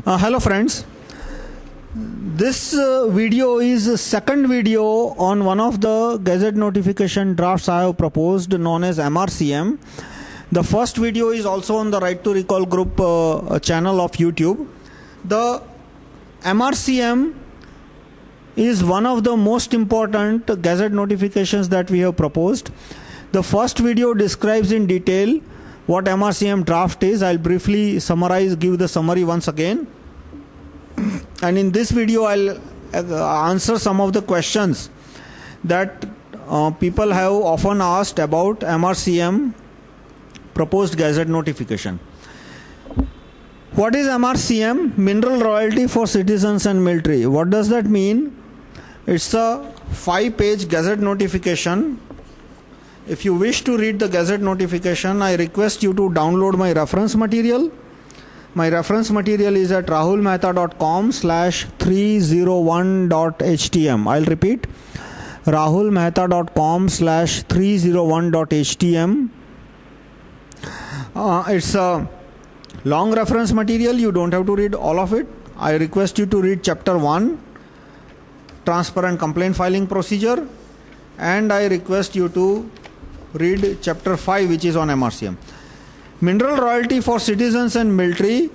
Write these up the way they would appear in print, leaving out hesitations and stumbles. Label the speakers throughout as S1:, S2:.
S1: Hello friends, this video is the second video on one of the gazette notification drafts I have proposed, known as MRCM. The first video is also on the Right to Recall group channel of YouTube. The MRCM is one of the most important gazette notifications that we have proposed. The first video describes in detail what MRCM draft is. I'll briefly summarize, give the summary once again. And in this video I'll answer some of the questions that people have often asked about MRCM proposed gazette notification. What is MRCM? Mineral royalty for citizens and military. What does that mean? It's a 5-page gazette notification. If you wish to read the gazette notification, I request you to download my reference material. My reference material is at rahulmehta.com/301.htm. I'll repeat, rahulmehta.com/301.htm. It's a long reference material. You don't have to read all of it. I request you to read chapter 1, transparent complaint filing procedure, and I request you to read chapter 5, which is on MRCM. Mineral royalty for citizens and military,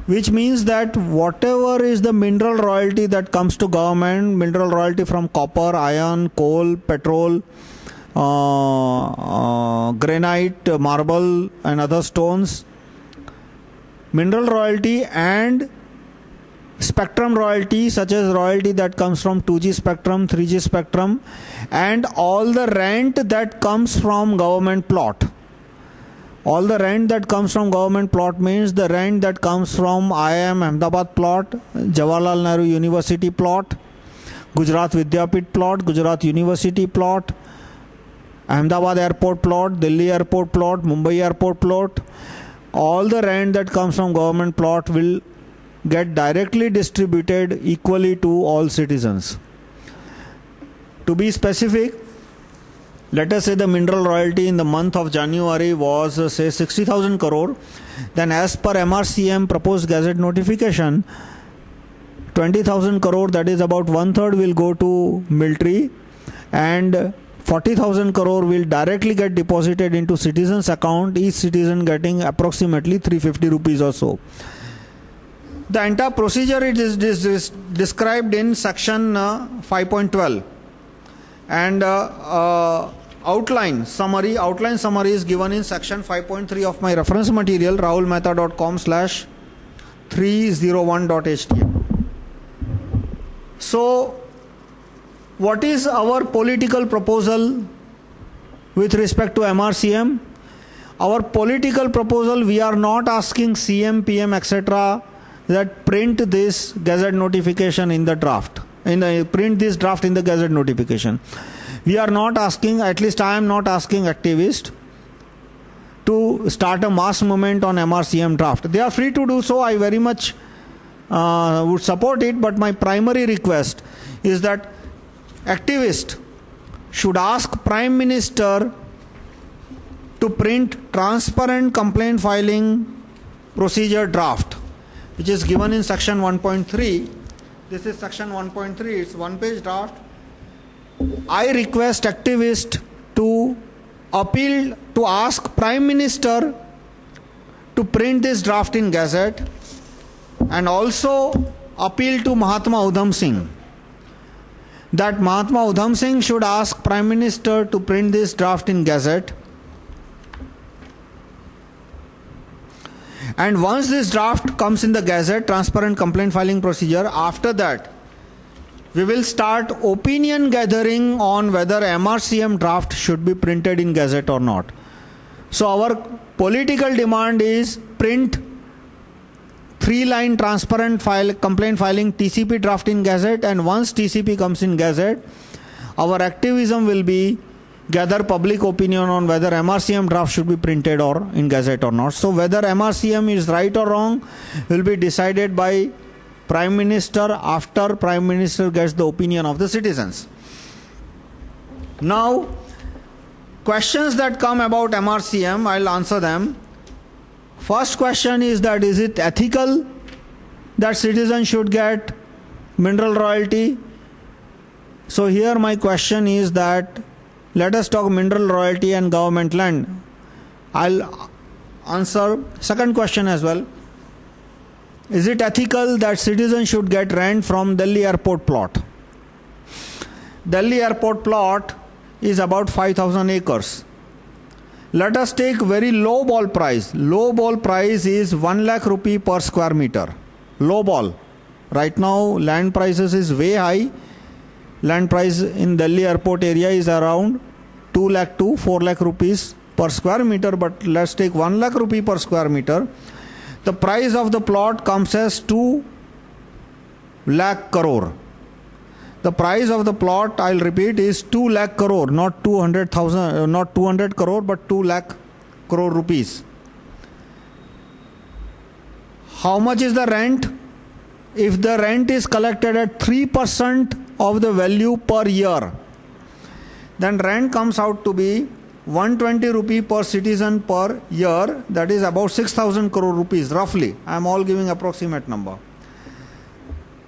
S1: which means that whatever is the mineral royalty that comes to government, mineral royalty from copper, iron, coal, petrol, granite, marble and other stones, mineral royalty and spectrum royalty, such as royalty that comes from 2G spectrum, 3G spectrum, and all the rent that comes from government plot. All the rent that comes from government plot means the rent that comes from IIM Ahmedabad plot, Jawaharlal Nehru University plot, Gujarat Vidyapit plot, Gujarat University plot, Ahmedabad airport plot, Delhi airport plot, Mumbai airport plot. All the rent that comes from government plot will get directly distributed equally to all citizens. To be specific, let us say the mineral royalty in the month of January was say 60,000 crore. Then as per MRCM proposed gazette notification, 20,000 crore, that is about 1/3, will go to military, and 40,000 crore will directly get deposited into citizens' account, each citizen getting approximately 350 rupees or so. The entire procedure is described in section 5.12, and outline summary is given in section 5.3 of my reference material, rahulmehta.com/301.htm. So what is our political proposal with respect to MRCM? Our political proposal, we are not asking CM, PM, etc. that print this gazette notification in the draft, print this draft in the gazette notification. We are not asking, at least I am not asking activists to start a mass movement on MRCM draft. They are free to do so. I very much would support it, but my primary request is that activists should ask Prime Minister to print transparent complaint filing procedure draft, which is given in section 1.3. This is section 1.3. It's 1-page draft. I request activists to appeal, to ask Prime Minister to print this draft in Gazette, and also appeal to Mahatma Udham Singh that Mahatma Udham Singh should ask Prime Minister to print this draft in Gazette. And once this draft comes in the Gazette, transparent complaint filing procedure, after that we will start opinion gathering on whether MRCM draft should be printed in Gazette or not. So our political demand is print 3-line transparent complaint filing TCP draft in Gazette, and once TCP comes in Gazette, our activism will be gather public opinion on whether MRCM draft should be printed or in Gazette or not. So whether MRCM is right or wrong will be decided by Prime Minister after Prime Minister gets the opinion of the citizens. Now, questions that come about MRCM, I'll answer them. First question is that is it ethical that citizens should get mineral royalty? So here my question is that let us talk mineral royalty and government land. I'll answer second question as well. Is it ethical that citizens should get rent from Delhi airport plot? Delhi airport plot is about 5,000 acres. Let us take very low ball price. Low ball price is 1 lakh rupee per square meter. Low ball. Right now land prices is way high. Land price in Delhi airport area is around 2 lakh to 4 lakh rupees per square meter, but let's take 1 lakh rupee per square meter. The price of the plot comes as 2 lakh crore. The price of the plot, I'll repeat, is 2 lakh crore, not 200,000, not 200 crore, but 2 lakh crore rupees. How much is the rent? If the rent is collected at 3% of the value per year, then rent comes out to be 120 rupee per citizen per year. That is about 6,000 crore rupees roughly. I am all giving approximate number.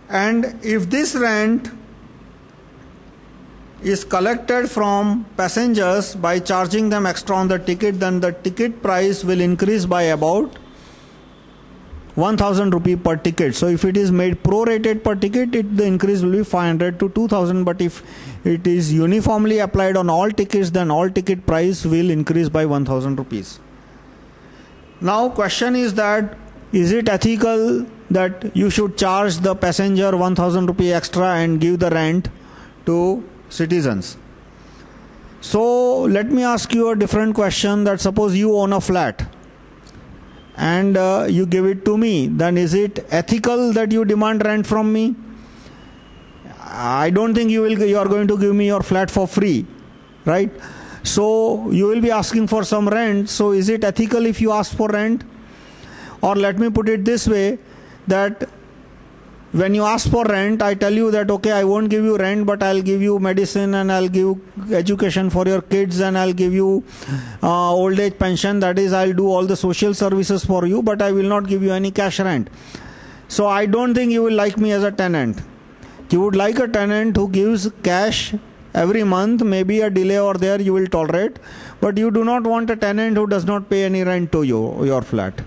S1: And if this rent is collected from passengers by charging them extra on the ticket, then the ticket price will increase by about 1,000 rupee per ticket. So if it is made prorated per ticket, the increase will be 500 to 2,000. But if it is uniformly applied on all tickets, then all ticket price will increase by 1,000 rupees. Now question is that, is it ethical that you should charge the passenger 1,000 rupee extra and give the rent to citizens? So let me ask you a different question, that suppose you own a flat and you give it to me, then is it ethical that you demand rent from me? I don't think you are going to give me your flat for free, right? So you will be asking for some rent. So is it ethical if you ask for rent? Or let me put it this way, that when you ask for rent, I tell you that okay, I won't give you rent, but I'll give you medicine and I'll give education for your kids and I'll give you old age pension. That is, I'll do all the social services for you, but I will not give you any cash rent. So I don't think you will like me as a tenant. You would like a tenant who gives cash every month, maybe a delay or there you will tolerate, but you do not want a tenant who does not pay any rent to you, your flat.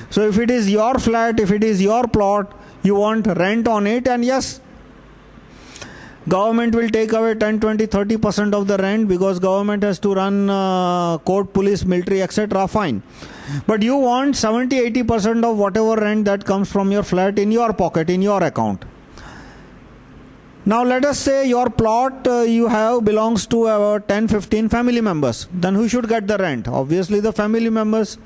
S1: So if it is your flat, if it is your plot, you want rent on it, and yes, government will take away 10, 20, 30% of the rent because government has to run court, police, military, etc. Fine. But you want 70, 80% of whatever rent that comes from your flat in your pocket, in your account. Now let us say your plot you have belongs to about 10, 15 family members. Then who should get the rent? Obviously the family members.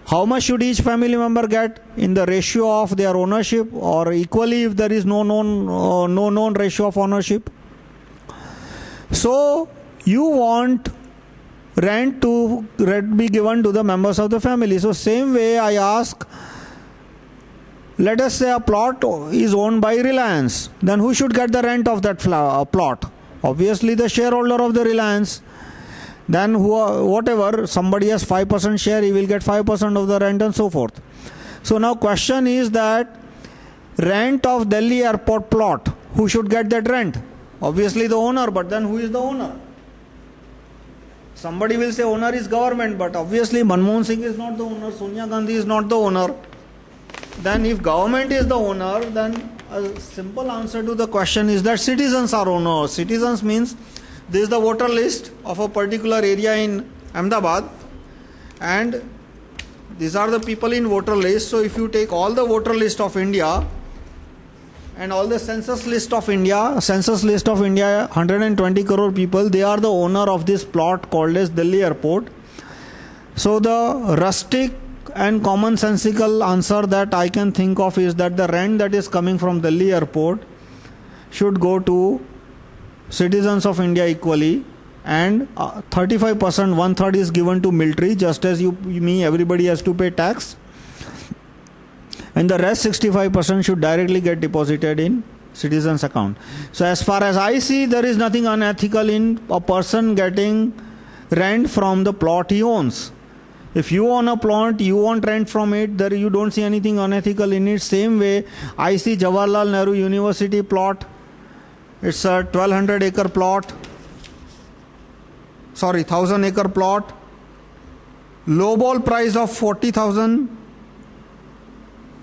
S1: How much should each family member get in the ratio of their ownership, or equally if there is no known ratio of ownership? So you want rent to be given to the members of the family. So same way I ask, let us say a plot is owned by Reliance. Then who should get the rent of that plot? Obviously the shareholder of the Reliance. Then whatever, somebody has 5% share, he will get 5% of the rent and so forth. So now question is that rent of Delhi airport plot, who should get that rent? Obviously the owner, but then who is the owner? Somebody will say owner is government, but obviously Manmohan Singh is not the owner, Sonia Gandhi is not the owner. Then if government is the owner, then a simple answer to the question is that citizens are owners. Citizens means this is the voter list of a particular area in Ahmedabad, and these are the people in voter list. So if you take all the voter list of India and all the census list of India, 120 crore people, they are the owner of this plot called as Delhi airport. So the rustic and commonsensical answer that I can think of is that the rent that is coming from Delhi airport should go to citizens of India equally, and 35%, 1/3 is given to military, just as me, everybody has to pay tax, and the rest 65% should directly get deposited in citizens' account. So as far as I see, there is nothing unethical in a person getting rent from the plot he owns. If you own a plot, you want rent from it, there you don't see anything unethical in it. Same way, I see Jawaharlal Nehru University plot. It's a 1200 acre plot. Sorry, 1000 acre plot. Low ball price of 40,000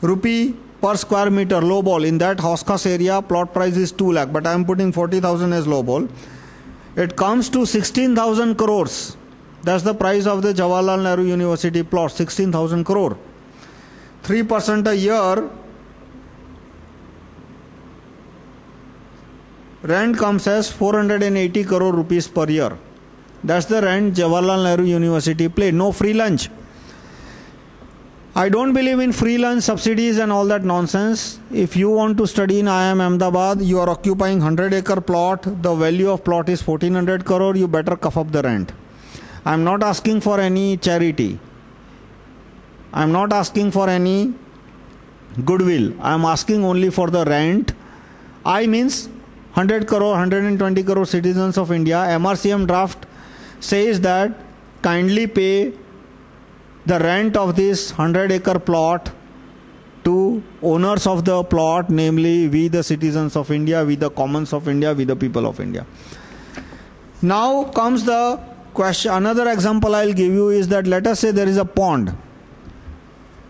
S1: rupee per square meter. Low ball. In that Hauskas area, plot price is 2 lakh, but I am putting 40,000 as low ball. It comes to 16,000 crores. That's the price of the Jawaharlal Nehru University plot, 16,000 crore. 3% a year. Rent comes as 480 crore rupees per year. That's the rent Jawaharlal Nehru University paid. No free lunch. I don't believe in free lunch, subsidies and all that nonsense. If you want to study in IIM Ahmedabad, you are occupying 100 acre plot. The value of plot is 1400 crore. You better cough up the rent. I am not asking for any charity. I am not asking for any goodwill. I am asking only for the rent. I means 100 crore, 120 crore citizens of India. MRCM draft says that kindly pay the rent of this 100 acre plot to owners of the plot, namely we the citizens of India, we the commons of India, we the people of India. Now comes the question. Another example I'll give you is that let us say there is a pond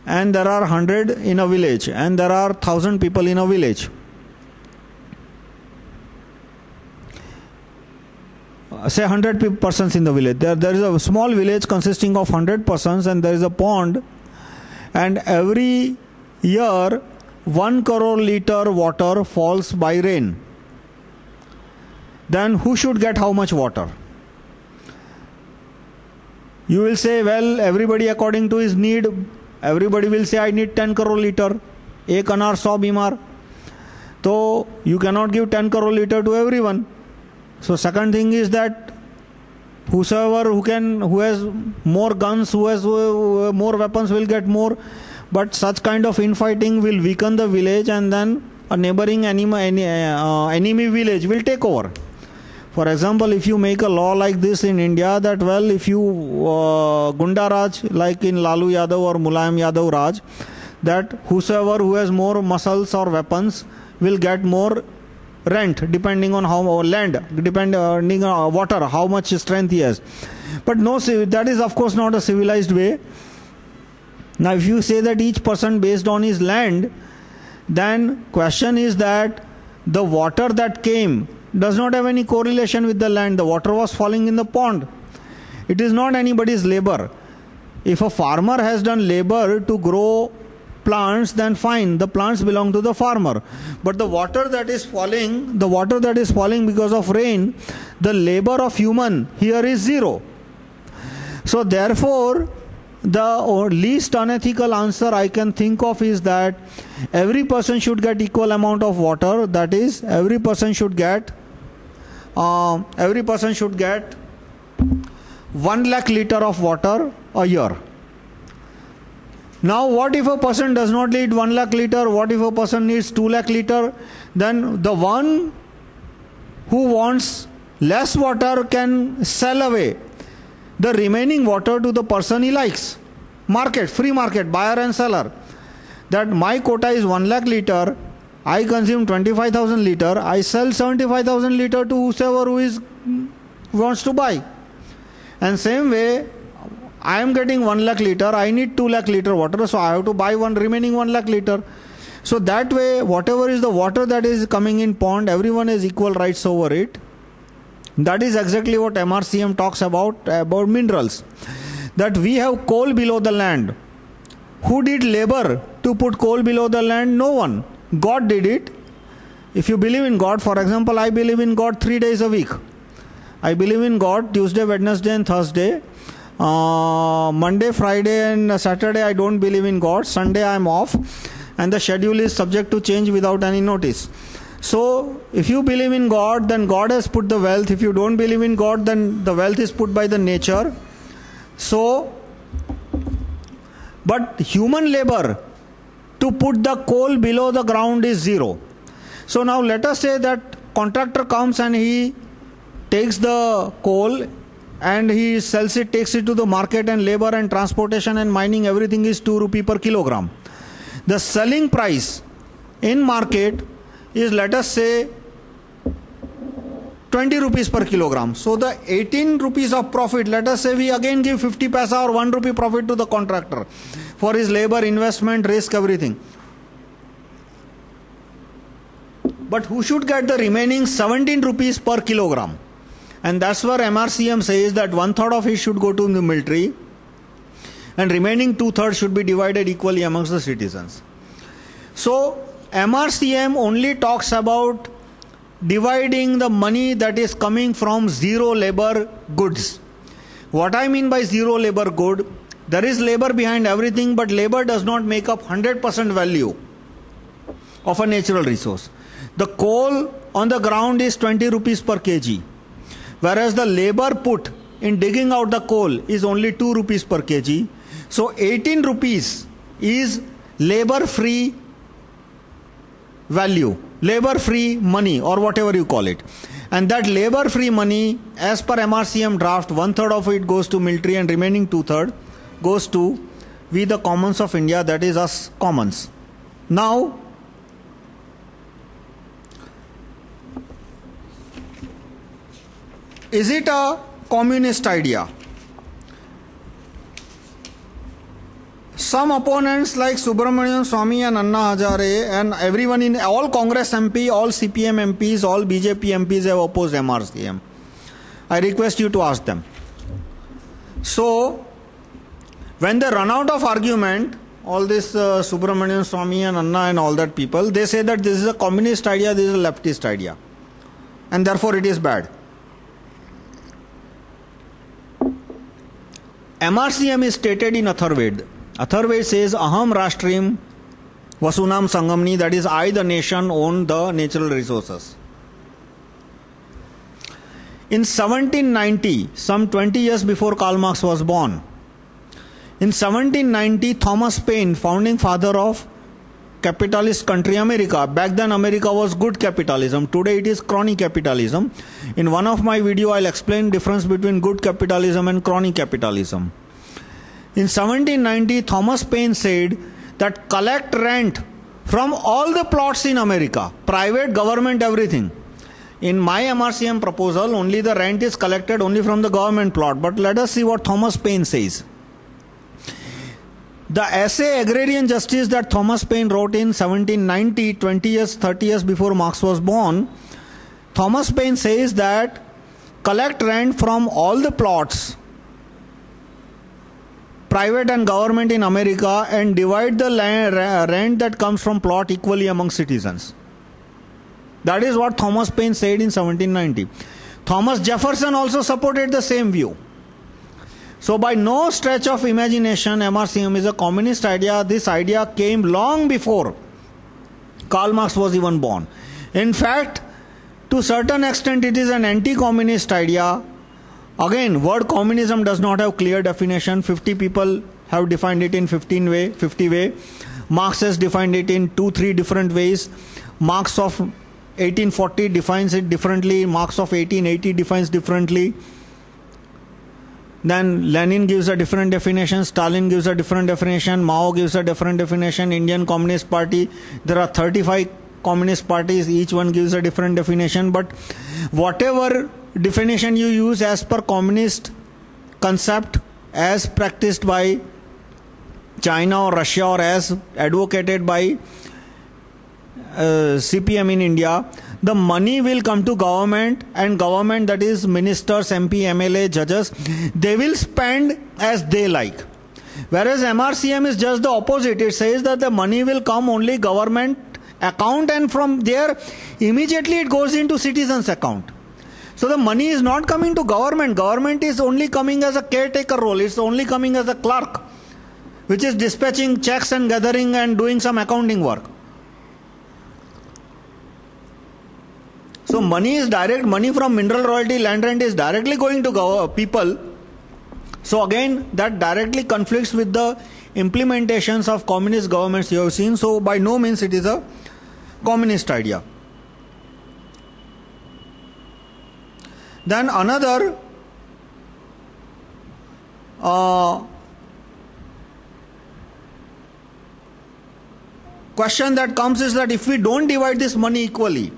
S1: and there are 100 in a village and there are 1000 people in a village. Say 100 persons in the village. There is a small village consisting of 100 persons and there is a pond, and every year 1 crore liter water falls by rain. Then who should get how much water? You will say, well, everybody according to his need. Everybody will say, I need 10 crore liter. Ek anar 100 bimar. So you cannot give 10 crore liter to everyone. So second thing is that whosoever who has more guns, who has more weapons will get more. But such kind of infighting will weaken the village, and then a neighboring enemy village will take over. For example, if you make a law like this in India, that well, if you Gunda Raj, like in Lalu Yadav or Mulayam Yadav Raj, that whosoever who has more muscles or weapons will get more rent depending on how land, depending on water, how much strength he has. But no, that is of course not a civilized way. Now if you say that each person based on his land, then question is that the water that came does not have any correlation with the land. The water was falling in the pond. It is not anybody's labor. If a farmer has done labor to grow plants, then fine, the plants belong to the farmer. But the water that is falling because of rain, the labor of human here is zero. So therefore, the least unethical answer I can think of is that every person should get equal amount of water. That is, every person should get 1 lakh liter of water a year. Now what if a person does not need 1 lakh liter? What if a person needs 2 lakh liter? Then the one who wants less water can sell away the remaining water to the person he likes. Market, free market, buyer and seller. That my quota is 1 lakh liter, I consume 25,000 liter, I sell 75,000 liter to whoever who wants to buy. And same way, I am getting 1 lakh liter, I need 2 lakh liter water, so I have to buy remaining 1 lakh liter. So that way, whatever is the water that is coming in pond, everyone has equal rights over it. That is exactly what MRCM talks about minerals. That we have coal below the land. Who did labor to put coal below the land? No one. God did it. If you believe in God, for example, I believe in God 3 days a week. I believe in God Tuesday, Wednesday and Thursday. Monday, Friday and Saturday I don't believe in God. Sunday I am off and the schedule is subject to change without any notice. So if you believe in God, then God has put the wealth. If you don't believe in God, then the wealth is put by the nature. So, but human labor to put the coal below the ground is zero. So now let us say that contractor comes and he takes the coal and he sells it, takes it to the market, and labor and transportation and mining, everything is 2 rupee per kilogram. The selling price in market is, let us say, 20 rupees per kilogram. So the 18 rupees of profit, let us say we again give 50 paisa or 1 rupee profit to the contractor for his labor, investment, risk, everything. But who should get the remaining 17 rupees per kilogram? And that's where MRCM says that 1/3 of it should go to the military and remaining 2/3 should be divided equally amongst the citizens. So MRCM only talks about dividing the money that is coming from zero labor goods. What I mean by zero labor good, there is labor behind everything, but labor does not make up 100% value of a natural resource. The coal on the ground is 20 rupees per kg, whereas the labor put in digging out the coal is only 2 rupees per kg. So 18 rupees is labor free value, labor free money, or whatever you call it. And that labor free money, as per MRCM draft, 1/3 of it goes to military and remaining 2/3 goes to we the commons of India, that is us commons. Now, is it a communist idea? Some opponents like Subramanian Swamy and Anna Hazare and everyone in all Congress MP, all CPM MPs, all BJP MPs have opposed MRCM. I request you to ask them. So, when they run out of argument, all this Subramanian Swamy and Anna and all that people, they say that this is a communist idea, this is a leftist idea, and therefore it is bad. MRCM is stated in Atharved. Atharved says, Aham Rashtrim Vasunam Sangamni, that is, I the nation own the natural resources. In 1790, some 20 years before Karl Marx was born, in 1790, Thomas Paine, founding father of capitalist country America, back then America was good capitalism, today it is crony capitalism. In one of my video I'll explain difference between good capitalism and crony capitalism. In 1790, Thomas Paine said that collect rent from all the plots in America, private, government, everything. In my MRCM proposal, only the rent is collected only from the government plot. But let us see what Thomas Paine says. The essay Agrarian Justice that Thomas Paine wrote in 1790, 20 years, 30 years before Marx was born, Thomas Paine says that collect rent from all the plots, private and government in America, and divide the rent that comes from plot equally among citizens. That is what Thomas Paine said in 1790. Thomas Jefferson also supported the same view. So by no stretch of imagination, MRCM is a communist idea. This idea came long before Karl Marx was even born. In fact, to a certain extent, it is an anti-communist idea. Again, word communism does not have clear definition. 50 people have defined it in 50 way. Marx has defined it in 2-3 different ways. Marx of 1840 defines it differently. Marx of 1880 defines differently. Then Lenin gives a different definition. Stalin gives a different definition. Mao gives a different definition. Indian Communist Party. There are 35 communist parties. Each one gives a different definition. But whatever definition you use as per communist concept, as practiced by China or Russia, or as advocated by CPM in India, the money will come to government, and government, that is ministers, MP, MLA, judges, they will spend as they like. Whereas MRCM is just the opposite. It says that the money will come only government account, and from there immediately it goes into citizens' account. So the money is not coming to government. Government is only coming as a caretaker role. It's only coming as a clerk, which is dispatching checks and gathering and doing some accounting work. So money is direct. Money from mineral royalty, land rent is directly going to people. So again, that directly conflicts with the implementations of communist governments you have seen. So by no means it is a communist idea. Then another question that comes is that if we don't divide this money equally,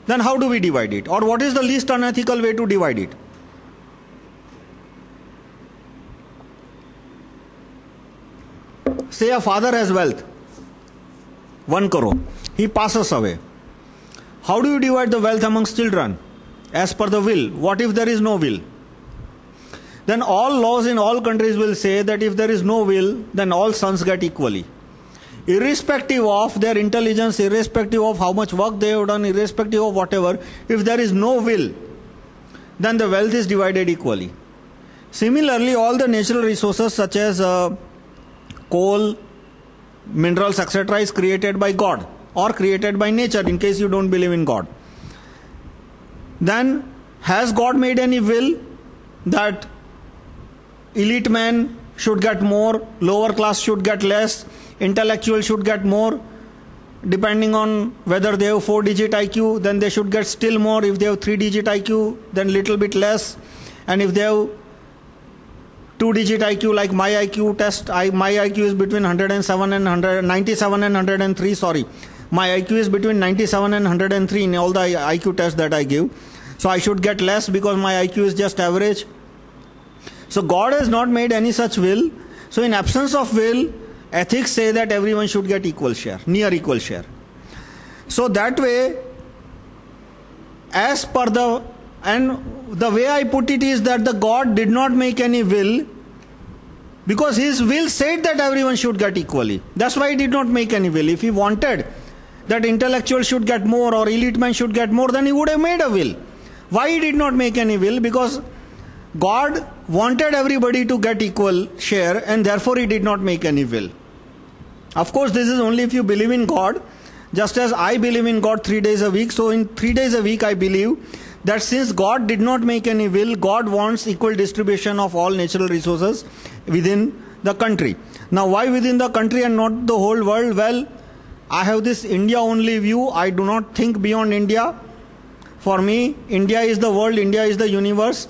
S1: then how do we divide it? Or what is the least unethical way to divide it? Say a father has wealth, 1 crore. He passes away. How do you divide the wealth amongst children? As per the will. What if there is no will? Then all laws in all countries will say that if there is no will, then all sons get equally. Irrespective of their intelligence, irrespective of how much work they have done, irrespective of whatever, if there is no will, then the wealth is divided equally. Similarly, all the natural resources such as coal, minerals, etc. is created by God or created by nature, in case you don't believe in God. Then has God made any will that elite men should get more, lower class should get less, intellectual should get more? Depending on whether they have 4-digit IQ, then they should get still more. If they have 3-digit IQ, then little bit less. And if they have 2-digit IQ, like my IQ test, my IQ is between 107 and 97 and 103. Sorry, my IQ is between 97 and 103 in all the IQ tests that I give. So I should get less because my IQ is just average. So God has not made any such will. So in absence of will, ethics say that everyone should get equal share, near equal share. So that way, as per the, and the way I put it is that the God did not make any will, because his will said that everyone should get equally. That's why he did not make any will. If he wanted that intellectuals should get more or elite men should get more, then he would have made a will. Why he did not make any will? Because God wanted everybody to get equal share, and therefore he did not make any will. Of course, this is only if you believe in God. Just as I believe in God 3 days a week, so in 3 days a week I believe that since God did not make any will, God wants equal distribution of all natural resources within the country. Now, why within the country and not the whole world? Well, I have this India only view. I do not think beyond India. For me, India is the world, India is the universe.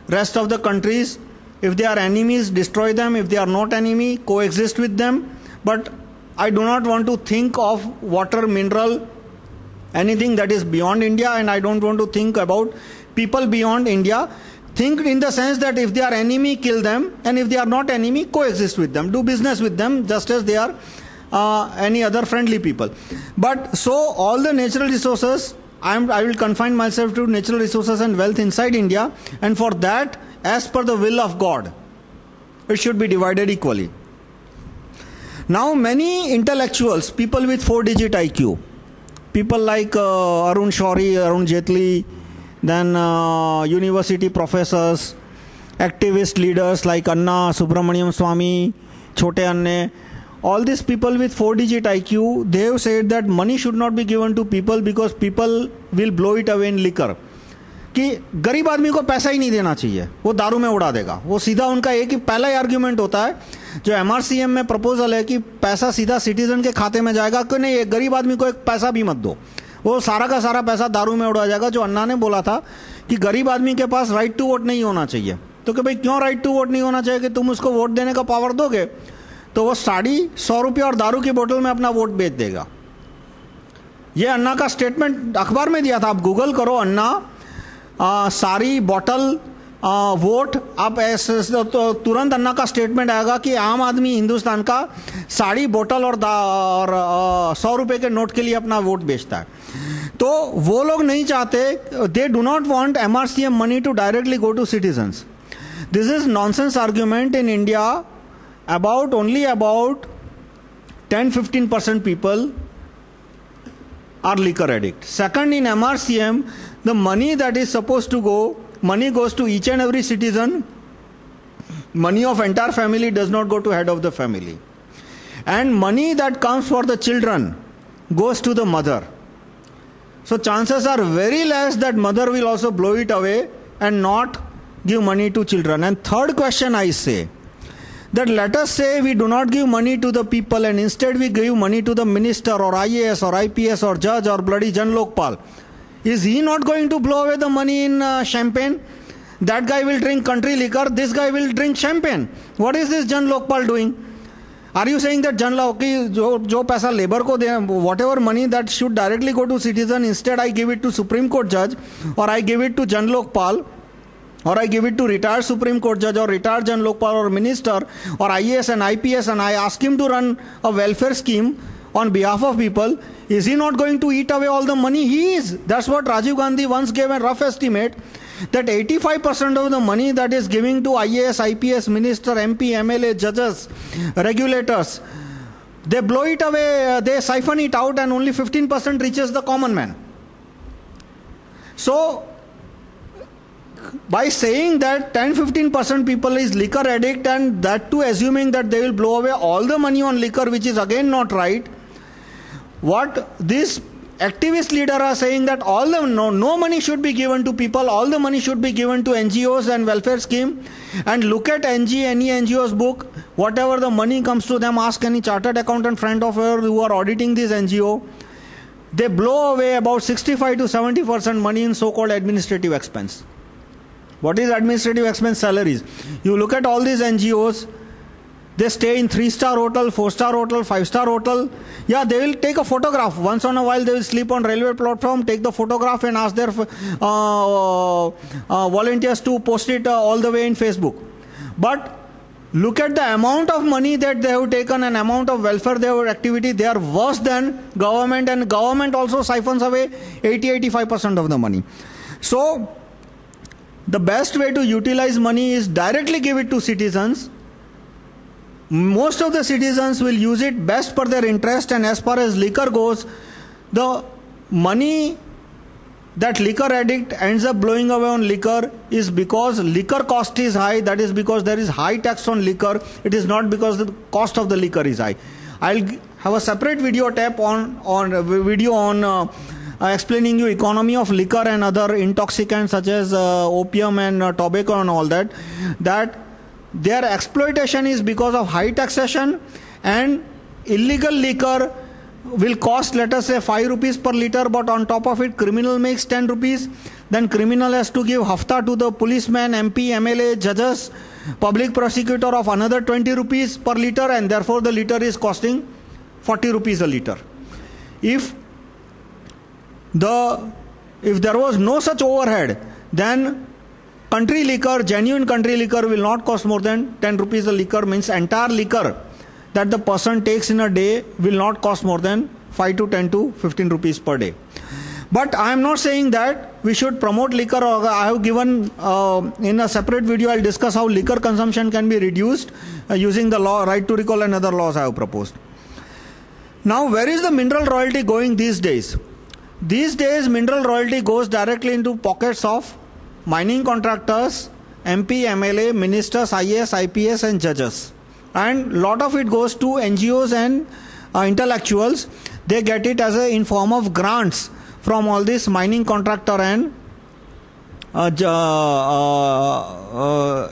S1: Rest of the countries, if they are enemies, destroy them. If they are not enemy, coexist with them. But I do not want to think of water, mineral, anything that is beyond India, and I don't want to think about people beyond India. Think in the sense that if they are enemy, kill them, and if they are not enemy, coexist with them, do business with them just as they are any other friendly people. But so all the natural resources, I will confine myself to natural resources and wealth inside India, and for that, as per the will of God, it should be divided equally. Now many intellectuals, people with 4-digit IQ, people like Arun Shourie, Arun Jaitley, then university professors, activist leaders like Anna Subramaniam Swamy, Chote Anne, all these people with 4-digit IQ, they have said that money should not be given to people because people will blow it away in liquor. कि गरीब आदमी को पैसा ही नहीं देना चाहिए, वो दारू में उड़ा देगा. वो सीधा उनका एक ही पहला ही आर्ग्यूमेंट होता है जो MRCM में प्रपोजल है कि पैसा सीधा सिटीजन के खाते में जाएगा कि नहीं, गरीब आदमी को एक पैसा भी मत दो, वो सारा का सारा पैसा दारू में उड़ा जाएगा. जो अन्ना ने बोला था कि गरीब आदमी के पास राइट टू वोट नहीं होना चाहिए, तो कि भाई क्यों राइट टू वोट नहीं होना चाहिए? कि तुम उसको वोट देने का पावर दोगे तो वो 150 रुपये और दारू की बोतल में अपना वोट बेच देगा. ये अन्ना का स्टेटमेंट अखबार में दिया था, आप गूगल करो अन्ना सारी बोतल वोट, आप ऐसे तो तुरंत अन्ना का स्टेटमेंट आएगा कि आम आदमी हिंदुस्तान का साड़ी बोतल और 100 रुपये के नोट के लिए अपना वोट बेचता है. तो वो लोग नहीं चाहते, they do not want MRCM money to directly go to citizens. This is nonsense argument. In India only about 10-15% people are liquor addict. Second, in MRCM, the money that is supposed to go, money goes to each and every citizen. Money of entire family does not go to head of the family. And money that comes for the children goes to the mother. So chances are very less that mother will also blow it away and not give money to children. And third question I say, that let us say we do not give money to the people and instead we give money to the minister or IAS or IPS or judge or bloody Jan Lokpal. Is he not going to blow away the money in champagne? that guy will drink country liquor, this guy will drink champagne. What is this Jan Lokpal doing? Are you saying that Jan Lokpal, jo paisa labor ko de, whatever money that should directly go to citizen, instead I give it to Supreme Court judge, or I give it to Jan Lokpal, or I give it to retired Supreme Court judge or retired Jan Lokpal or minister or IAS and IPS, and I ask him to run a welfare scheme on behalf of people. Is he not going to eat away all the money? He is. That's what Rajiv Gandhi once gave a rough estimate, that 85% of the money that is giving to IAS, IPS, minister, MP, MLA, judges, regulators, they blow it away, they siphon it out, and only 15% reaches the common man. So, by saying that 10-15% people is liquor addict, and that too assuming that they will blow away all the money on liquor, which is again not right. What these activist leaders are saying, that all the no money should be given to people, all the money should be given to NGOs and welfare scheme. And look at any NGO's book, whatever the money comes to them, ask any chartered accountant friend of yours who are auditing this NGO, they blow away about 65 to 70% money in so-called administrative expense. What is administrative expense? Salaries. You look at all these NGOs, they stay in 3-star hotel, 4-star hotel, 5-star hotel. Yeah, they will take a photograph. Once in a while they will sleep on railway platform, take the photograph and ask their volunteers to post it all the way in Facebook. But look at the amount of money that they have taken and amount of welfare they have activity. They are worse than government, and government also siphons away 80-85% of the money. So, the best way to utilize money is directly give it to citizens. Most of the citizens will use it best per their interest, and as far as liquor goes, the money that liquor addict ends up blowing away on liquor is because liquor cost is high. That is because there is high tax on liquor. It is not because the cost of the liquor is high. I'll have a separate video tape on explaining you economy of liquor and other intoxicants such as opium and tobacco and all that. That their exploitation is because of high taxation, and illegal liquor will cost, let us say, 5 rupees per liter, but on top of it criminal makes 10 rupees. Then criminal has to give hafta to the policeman, MP, MLA, judges, public prosecutor of another 20 rupees per liter, and therefore the liter is costing 40 rupees a liter. If there was no such overhead, then country liquor, genuine country liquor will not cost more than 10 rupees a liquor. Means entire liquor that the person takes in a day will not cost more than 5 to 10 to 15 rupees per day. But I am not saying that we should promote liquor. I have given in a separate video, I'll discuss how liquor consumption can be reduced using the law, right to recall, and other laws I have proposed. Now, where is the mineral royalty going these days? These days, mineral royalty goes directly into pockets of mining contractors, MP, MLA, ministers, IAS, IPS and judges. And lot of it goes to NGOs and intellectuals. They get it as in form of grants from all these mining contractor and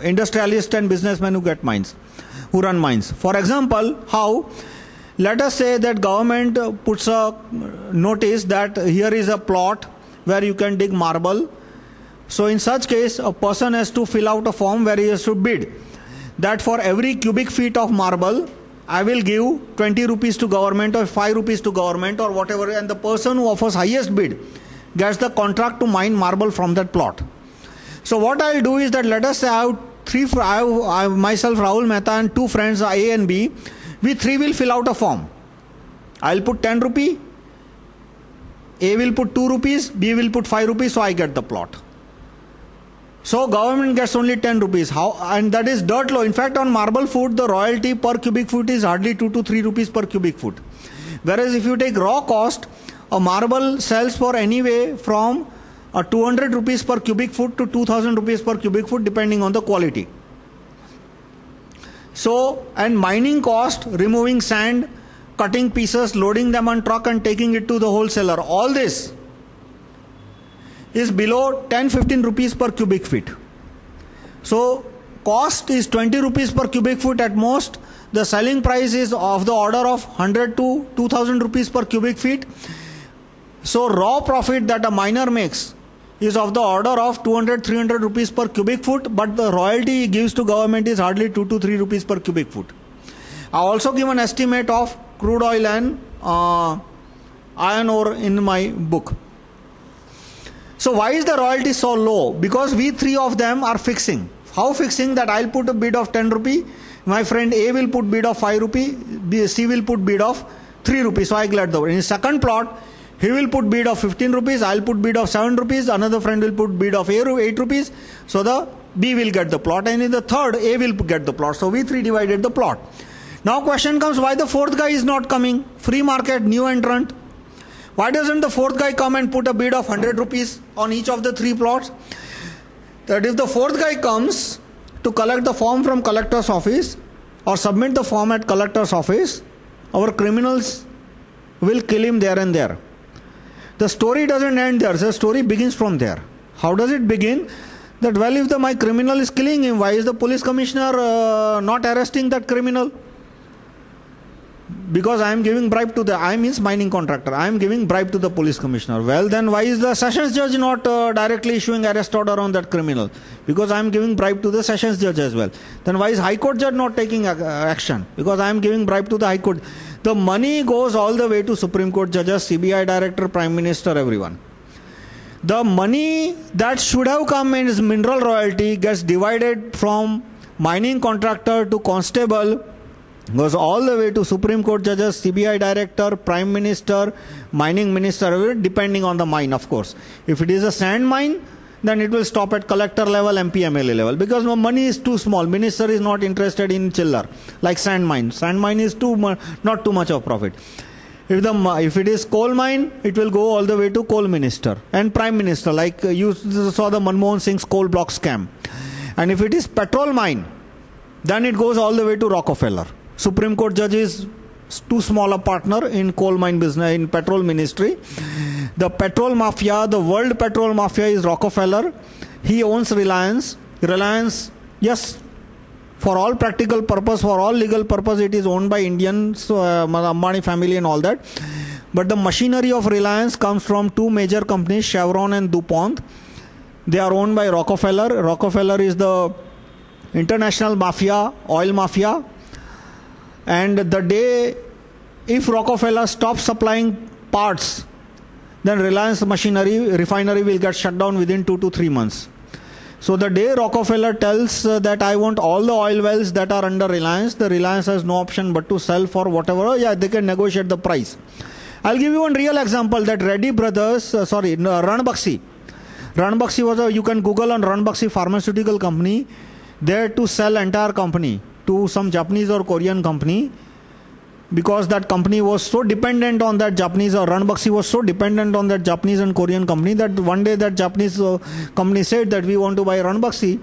S1: industrialists and businessmen who get mines, who run mines. For example, how? Let us say that government puts a notice that here is a plot where you can dig marble. So in such case, a person has to fill out a form where he has to bid that for every cubic feet of marble, I will give 20 rupees to government or 5 rupees to government or whatever, and the person who offers highest bid gets the contract to mine marble from that plot. So what I will do is that, let us say I have myself, Rahul Mehta, and 2 friends A and B. We 3 will fill out a form. I will put 10 rupees, A will put 2 rupees, B will put 5 rupees, so I get the plot. So government gets only 10 rupees. How? And that is dirt low. In fact, on marble foot, the royalty per cubic foot is hardly 2 to 3 rupees per cubic foot. Whereas if you take raw cost, a marble sells for anyway from 200 rupees per cubic foot to 2000 rupees per cubic foot, depending on the quality. So, and mining cost, removing sand, cutting pieces, loading them on truck and taking it to the wholesaler, all this is below 10-15 rupees per cubic feet. So cost is 20 rupees per cubic foot at most. The selling price is of the order of 100 to 2000 rupees per cubic feet. So raw profit that a miner makes is of the order of 200-300 rupees per cubic foot, but the royalty he gives to government is hardly 2 to 3 rupees per cubic foot. I also give an estimate of crude oil and iron ore in my book. So why is the royalty so low? Because we three of them are fixing. How fixing? That I'll put a bid of 10 rupee, my friend A will put bid of 5 rupee, C will put bid of 3 rupees. So I get the. In his second plot, he will put bid of 15 rupees, I'll put bid of 7 rupees, another friend will put bid of 8 rupees. So the B will get the plot, and in the third, A will get the plot. So we three divided the plot. Now question comes, why the fourth guy is not coming? Free market, new entrant. Why doesn't the fourth guy come and put a bid of 100 rupees on each of the three plots? That if the fourth guy comes to collect the form from collector's office or submit the form at collector's office, our criminals will kill him there and there. The story doesn't end there. The story begins from there. How does it begin? That, well, if my criminal is killing him, why is the police commissioner not arresting that criminal? Because I am giving bribe to I means mining contractor. I am giving bribe to the police commissioner. Well, then why is the sessions judge not directly issuing arrest order on that criminal? Because I am giving bribe to the sessions judge as well. Then why is high court judge not taking action? Because I am giving bribe to the high court. The money goes all the way to Supreme Court judges, CBI director, Prime Minister, everyone. The money that should have come in as mineral royalty gets divided from mining contractor to constable, goes all the way to Supreme Court judges, CBI director, Prime Minister, mining minister, depending on the mine, of course. If it is a sand mine, then it will stop at collector level, MP, MLA level, because money is too small. Minister is not interested in chiller, like sand mine. Sand mine is not too much of profit. If it is coal mine, it will go all the way to coal minister and prime minister, like you saw the Manmohan Singh's coal block scam. And if it is petrol mine, then it goes all the way to Rockefeller. Supreme Court judge is too small a partner in coal mine business, in petrol ministry. The petrol mafia, the world petrol mafia is Rockefeller. He owns Reliance. Reliance, yes, for all practical purpose, for all legal purpose, it is owned by Indians, Ambani family and all that. But the machinery of Reliance comes from two major companies, Chevron and DuPont. They are owned by Rockefeller. Rockefeller is the international mafia, oil mafia. And the day, if Rockefeller stops supplying parts, then Reliance machinery, refinery will get shut down within 2 to 3 months. So the day Rockefeller tells that I want all the oil wells that are under Reliance, the Reliance has no option but to sell for whatever. Yeah, they can negotiate the price. I'll give you one real example that Reddy Brothers, Ranbaxy. Ranbaxy was you can Google on Ranbaxy pharmaceutical company. There to sell entire company to some Japanese or Korean company, because that company was so dependent on that Japanese, or Ranbaxy was so dependent on that Japanese and Korean company, that one day that Japanese company said that we want to buy Ranbaxy,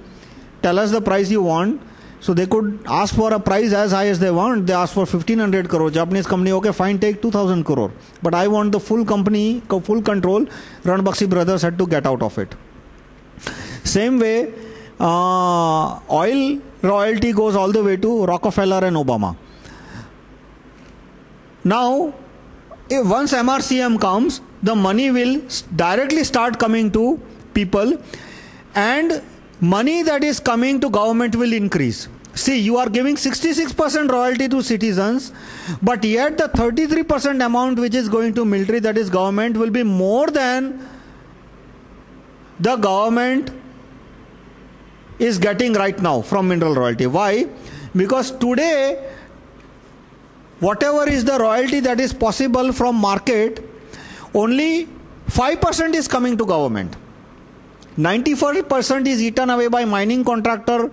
S1: tell us the price you want. So they could ask for a price as high as they want. They asked for 1500 crore. Japanese company, okay, fine, take 2000 crore. But I want the full company, full control. Ranbaxy brothers had to get out of it. Same way, oil royalty goes all the way to Rockefeller and Obama. Now, if once MRCM comes, the money will directly start coming to people, and money that is coming to government will increase. See, you are giving 66% royalty to citizens, but yet the 33% amount which is going to military, that is government, will be more than the government is getting right now from mineral royalty. Why? Because today, whatever is the royalty that is possible from market, only 5% is coming to government. 94% is eaten away by mining contractor,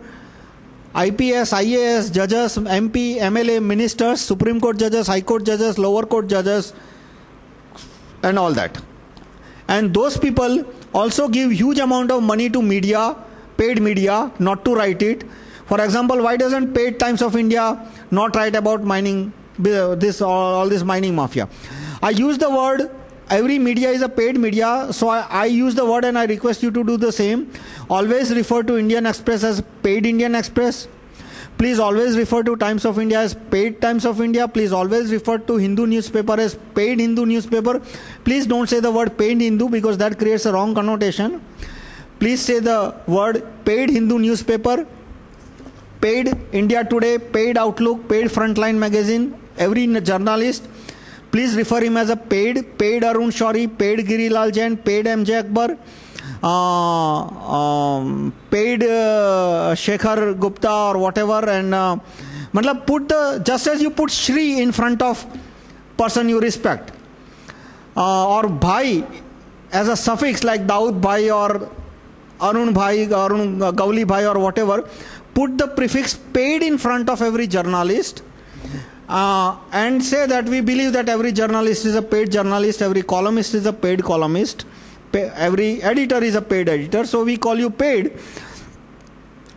S1: IPS, IAS, judges, MP, MLA, ministers, Supreme Court judges, High Court judges, lower court judges, and all that. And those people also give huge amount of money to media, paid media, not to write it. For example, why doesn't Paid Times of India not write about mining, all this mining mafia? I use the word, every media is a paid media, so I use the word and I request you to do the same. Always refer to Indian Express as Paid Indian Express. Please always refer to Times of India as paid Times of India. Please always refer to Hindu newspaper as paid Hindu newspaper. Please don't say the word paid Hindu because that creates a wrong connotation. Please say the word paid Hindu newspaper, paid India Today, paid Outlook, paid Frontline magazine. Every journalist, please refer him as a paid Arun Shourie, paid Girilal Jain, paid MJ Akbar, paid Shekhar Gupta or whatever, and put just as you put Shri in front of person you respect, or Bhai as a suffix like Daud Bhai or Arun Bhai, Arun Gauli Bhai or whatever, put the prefix paid in front of every journalist, and say that we believe that every journalist is a paid journalist, every columnist is a paid columnist, every editor is a paid editor, so we call you paid.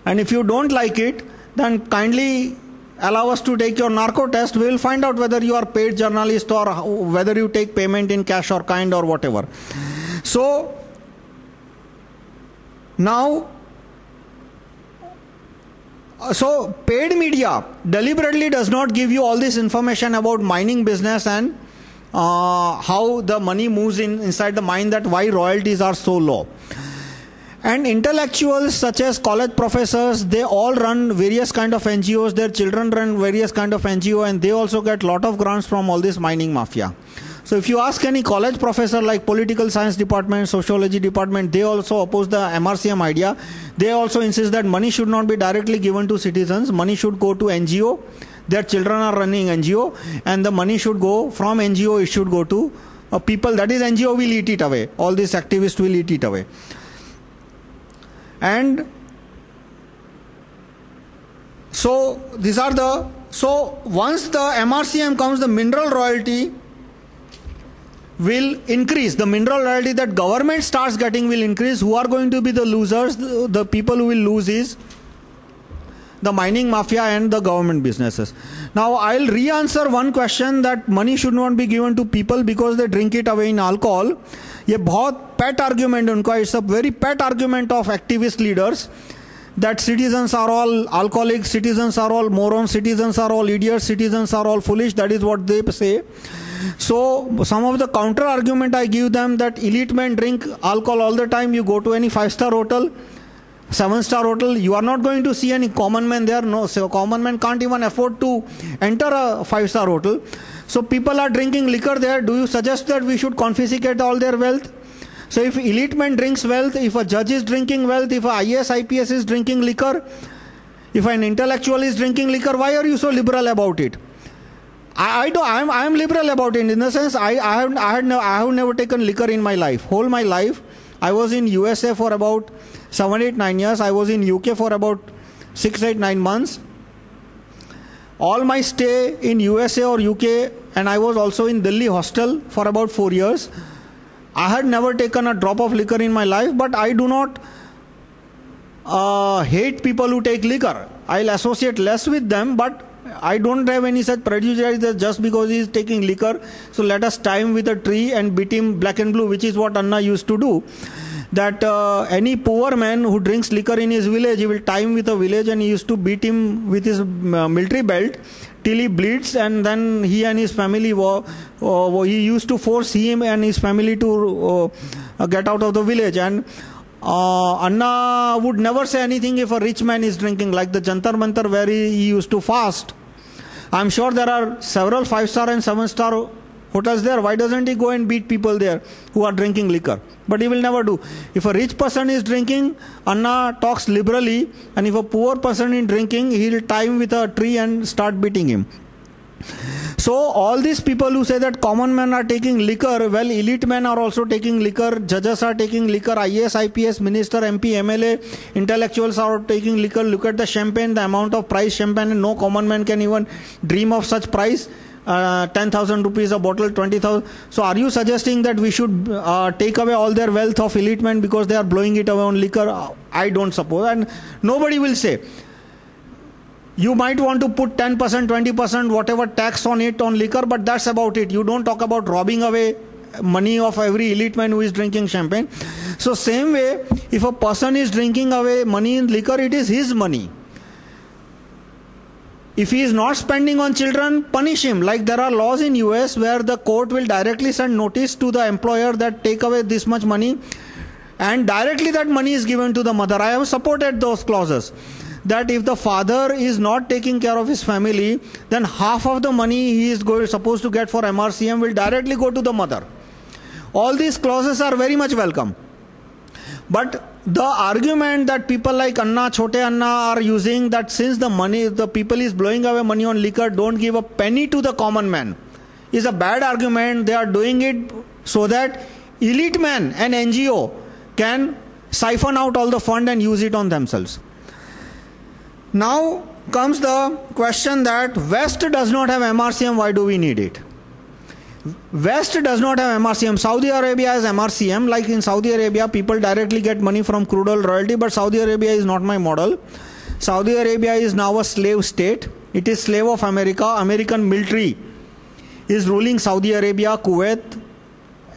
S1: And if you don't like it, then kindly allow us to take your narco test. We will find out whether you are paid journalist or whether you take payment in cash or kind or whatever. So now, paid media deliberately does not give you all this information about mining business and how the money moves inside the mine, that why royalties are so low. And intellectuals such as college professors, they all run various kind of NGOs, their children run various kind of NGO, and they also get lot of grants from all this mining mafia. So if you ask any college professor like political science department, sociology department, they also oppose the MRCM idea. They also insist that money should not be directly given to citizens. Money should go to NGO. Their children are running NGO, and the money should go from NGO, it should go to people. That is, NGO will eat it away. All these activists will eat it away. And so these are the, so once the MRCM comes, the mineral royalty will increase. The mineral royalty that government starts getting will increase. Who are going to be the losers? The people who will lose is the mining mafia and the government businesses. Now I'll re-answer one question, that money should not be given to people because they drink it away in alcohol. ये बहुत pet argument उनका, it's a very pet argument of activist leaders, that citizens are all alcoholics, citizens are all morons, citizens are all idiots, citizens are all foolish. That is what they say. So some of the counter argument I give them, that elite men drink alcohol all the time. You go to any 5-star hotel, 7-star hotel, you are not going to see any common man there. No, so common man can't even afford to enter a 5-star hotel. So people are drinking liquor there. Do you suggest that we should confiscate all their wealth? So if elite man drinks wealth, if a judge is drinking wealth, if a IAS, IPS is drinking liquor, if an intellectual is drinking liquor, why are you so liberal about it? I am liberal about it in the sense I have never taken liquor in my life. Whole my life, I was in USA for about 7, 8, 9 years. I was in UK for about 6, 8, 9 months. All my stay in USA or UK, and I was also in Delhi hostel for about 4 years. I had never taken a drop of liquor in my life, but I do not hate people who take liquor. I'll associate less with them, but I don't have any such prejudice that just because he is taking liquor, so let us tie him with a tree and beat him black and blue, which is what Anna used to do. That any poor man who drinks liquor in his village, he will tie him with a village and he used to beat him with his military belt till he bleeds, and then he and his family he used to force him and his family to get out of the village. And Anna would never say anything if a rich man is drinking, like the Jantar Mantar where he used to fast. I'm sure there are several 5-star and 7-star hotels there. Why doesn't he go and beat people there who are drinking liquor? But he will never do. If a rich person is drinking, Anna talks liberally, and if a poor person is drinking, he will tie him with a tree and start beating him. So all these people who say that common men are taking liquor, well, elite men are also taking liquor, judges are taking liquor, IAS, IPS, minister, MP, MLA, intellectuals are taking liquor. Look at the champagne, the amount of price champagne, and no common man can even dream of such price. 10,000 rupees a bottle, 20,000. So are you suggesting that we should take away all their wealth of elite men because they are blowing it away on liquor? I don't suppose, and nobody will say. You might want to put 10%, 20%, whatever tax on it, on liquor, but that's about it. You don't talk about robbing away money of every elite man who is drinking champagne. So same way, if a person is drinking away money in liquor, it is his money. If he is not spending on children, punish him. Like there are laws in US where the court will directly send notice to the employer that take away this much money, and directly that money is given to the mother. I have supported those clauses. That if the father is not taking care of his family, then half of the money he is supposed to get for MRCM will directly go to the mother. All these clauses are very much welcome. But the argument that people like Anna, Chote Anna are using, that since the people is blowing away money on liquor, don't give a penny to the common man, is a bad argument. They are doing it so that elite men and NGO can siphon out all the fund and use it on themselves. Now comes the question that West does not have MRCM, why do we need it? West does not have MRCM. Saudi Arabia has MRCM. Like in Saudi Arabia, people directly get money from crude oil royalty, but Saudi Arabia is not my model. Saudi Arabia is now a slave state. It is slave of America. American military is ruling Saudi Arabia, Kuwait,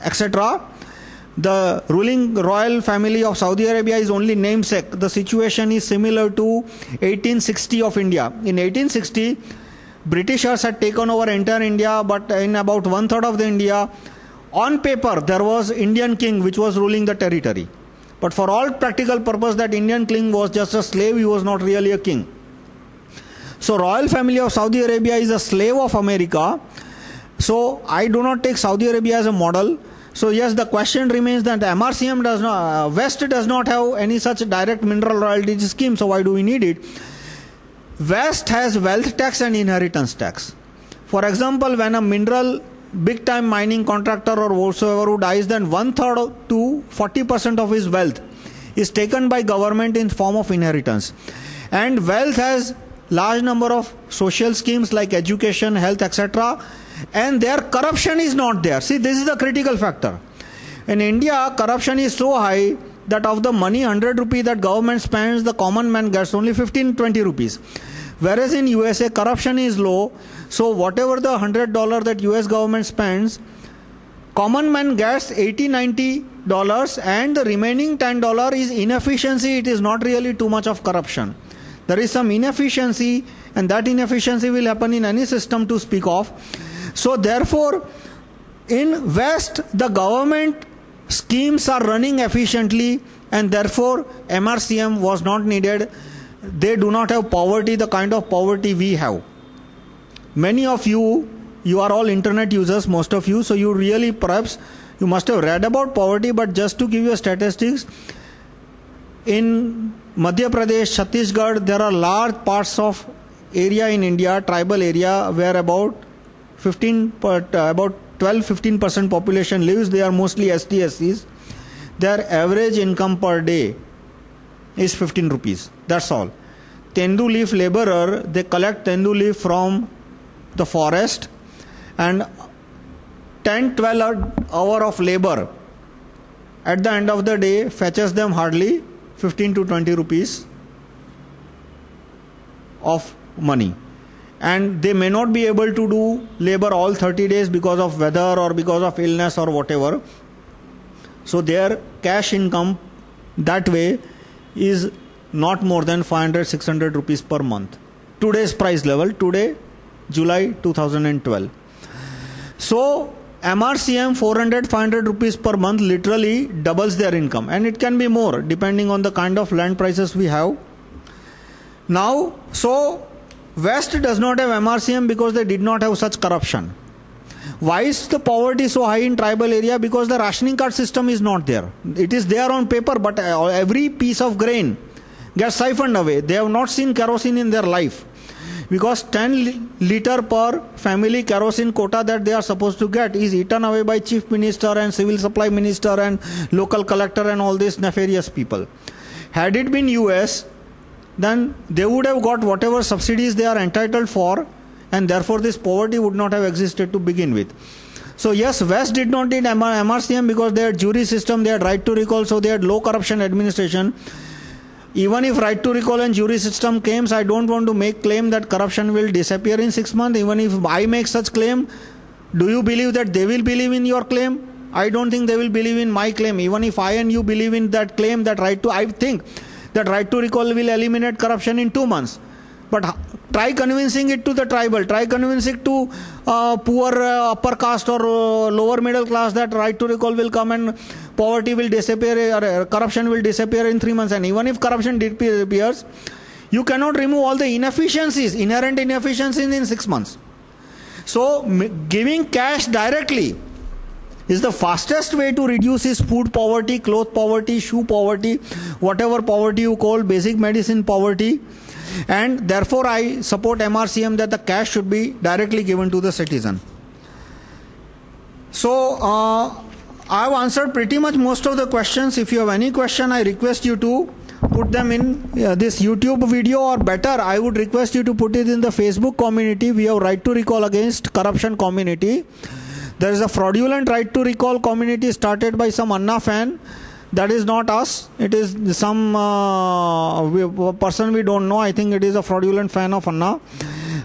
S1: etc. The ruling royal family of Saudi Arabia is only namesake. The situation is similar to 1860 of India. In 1860, Britishers had taken over entire India, but in about 1/3 of the India, on paper, there was Indian king which was ruling the territory. But for all practical purpose, that Indian king was just a slave, he was not really a king. So royal family of Saudi Arabia is a slave of America. So I do not take Saudi Arabia as a model. So yes, the question remains that MRCM does not, West does not have any such direct mineral royalty scheme, so why do we need it? West has wealth tax and inheritance tax. For example, when a mineral big time mining contractor or whatsoever who dies, then 1/3 to 40% of his wealth is taken by government in form of inheritance. And wealth has large number of social schemes like education, health, etc. And their corruption is not there. See, this is the critical factor. In India, corruption is so high that of the money 100 rupees that government spends, the common man gets only 15-20 rupees. Whereas in USA, corruption is low. So whatever the $100 that US government spends, common man gets $80-90, and the remaining $10 is inefficiency. It is not really too much of corruption. There is some inefficiency, and that inefficiency will happen in any system to speak of. So therefore, in West, the government schemes are running efficiently, and therefore MRCM was not needed. They do not have poverty, the kind of poverty we have. Many of you are all internet users, most of you, so you really perhaps you must have read about poverty, but just to give you statistics, in Madhya Pradesh, Chhattisgarh, there are large parts of area in India, tribal area, where about 12-15% population lives. They are mostly ST/SCs. Their average income per day is 15 rupees. That's all. Tendu leaf laborer, they collect tendu leaf from the forest, and 10-12 hour of labor at the end of the day fetches them hardly 15 to 20 rupees of money. And they may not be able to do labor all 30 days because of weather or because of illness or whatever. So their cash income that way is not more than 500-600 rupees per month. Today's price level, today, July 2012. So MRCM 400-500 rupees per month literally doubles their income, and it can be more depending on the kind of land prices we have. Now, so West does not have MRCM because they did not have such corruption. Why is the poverty so high in tribal area? Because the rationing card system is not there. It is there on paper, but every piece of grain gets siphoned away. They have not seen kerosene in their life, because 10 liter per family kerosene quota that they are supposed to get is eaten away by chief minister and civil supply minister and local collector and all these nefarious people. Had it been US, then they would have got whatever subsidies they are entitled for, and therefore this poverty would not have existed to begin with. So yes, West did not need MRCM because they had jury system, they had right to recall, so they had low corruption administration. Even if right to recall and jury system came, I don't want to make claim that corruption will disappear in 6 months. Even if I make such claim, do you believe that they will believe in your claim? I don't think they will believe in my claim. Even if I and you believe in that claim, that I think that right to recall will eliminate corruption in 2 months. But try convincing it to the tribal, try convincing it to poor upper caste or lower middle class that right to recall will come and poverty will disappear, or corruption will disappear in 3 months. And even if corruption disappears, you cannot remove all the inefficiencies, inherent inefficiencies in 6 months. So giving cash directly is the fastest way to reduce his food poverty, cloth poverty, shoe poverty, whatever poverty you call, basic medicine poverty. And therefore I support MRCM that the cash should be directly given to the citizen. So I have answered pretty much most of the questions. If you have any question, I request you to put them in this YouTube video, or better, I would request you to put it in the Facebook community. We have Right to Recall Against Corruption community. There is a fraudulent Right to Recall community started by some Anna fan. That is not us. It is some person we don't know. I think it is a fraudulent fan of Anna.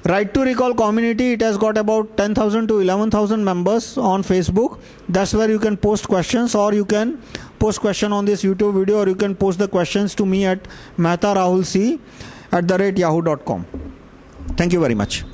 S1: Right to Recall community, it has got about 10,000 to 11,000 members on Facebook. That's where you can post questions, or you can post question on this YouTube video, or you can post the questions to me at mehtarahulc@yahoo.com. Thank you very much.